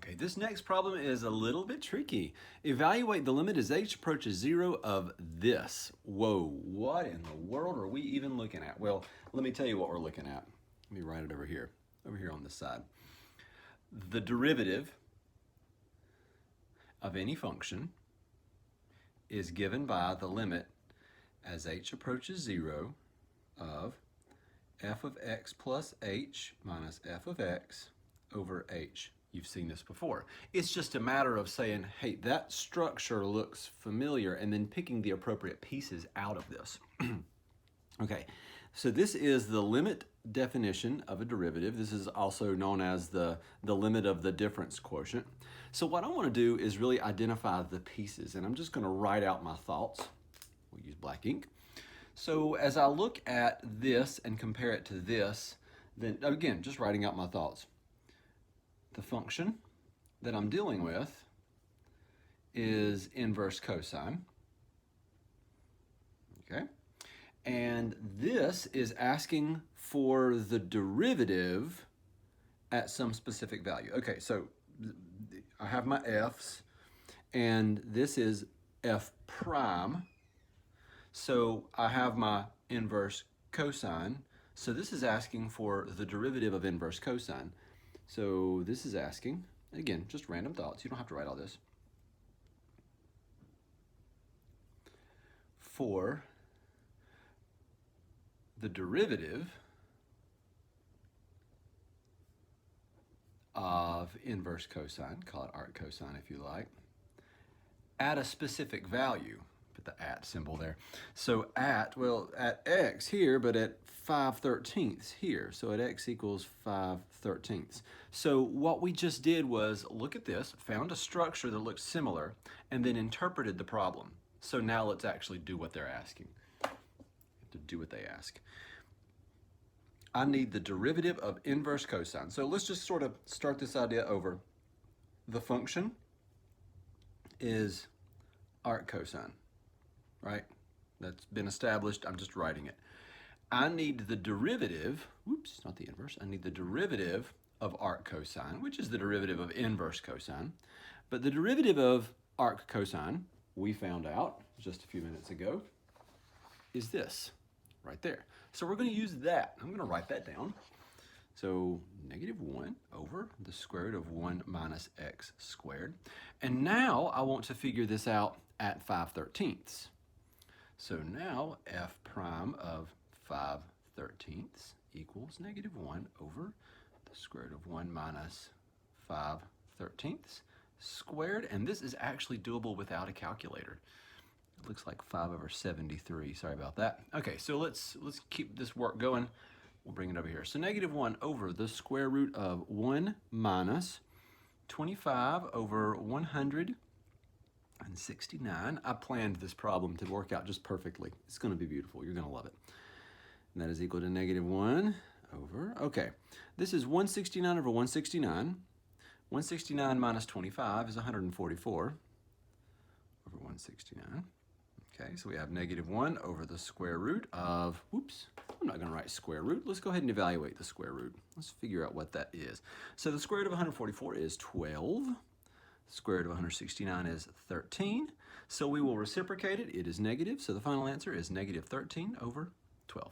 Okay, this next problem is a little bit tricky. Evaluate the limit as h approaches 0 of this. Whoa, what in the world are we even looking at? Well, let me tell you what we're looking at. Let me write it over here on this side. The derivative of any function is given by the limit as h approaches 0 of f of x plus h minus f of x over h. You've seen this before. It's just a matter of saying, hey, that structure looks familiar, and then picking the appropriate pieces out of this. Okay, so this is the limit definition of a derivative. This is also known as the limit of the difference quotient. So what I want to do is really identify the pieces, and I'm just going to write out my thoughts. We'll use black ink. So as I look at this and compare it to this, then again, just writing out my thoughts. The function that I'm dealing with is inverse cosine, okay? And this is asking for the derivative at some specific value. Okay, so I have my f's, and this is f prime. So I have my inverse cosine. So this is asking for the derivative of inverse cosine. So this is asking, again, just random thoughts. You don't have to write all this. For the derivative of inverse cosine, call it arc cosine if you like, at a specific value. Put the at symbol there. So at x here, but at 5/13 here. So at x equals 5/13. So what we just did was look at this, found a structure that looked similar, and then interpreted the problem. So now let's actually do what they're asking. You have to do what they ask. I need the derivative of inverse cosine. So let's just sort of start this idea over. The function is arc cosine, right? That's been established. I'm just writing it. I need the derivative, whoops, not the inverse. I need the derivative of arc cosine, which is the derivative of inverse cosine. But the derivative of arc cosine, we found out just a few minutes ago, is this right there. So we're going to use that. I'm going to write that down. So -1 over the square root of 1 minus x squared. And now I want to figure this out at 5/13. So now f prime of 5/13 equals -1 over the square root of 1 minus 5/13 squared. And this is actually doable without a calculator. It looks like 5/73. Sorry about that. Okay, so let's keep this work going. We'll bring it over here. So -1 over the square root of 1 minus 25 over 169. I planned this problem to work out just perfectly. It's going to be beautiful. You're going to love it. And that is equal to -1 over, okay, this is 169 over 169. 169 minus 25 is 144 over 169. Okay, so we have -1 over the square root of, whoops, I'm not going to write square root. Let's go ahead and evaluate the square root. Let's figure out what that is. So the square root of 144 is 12. The square root of 169 is 13. So we will reciprocate it. It is negative. So the final answer is -13 over 12.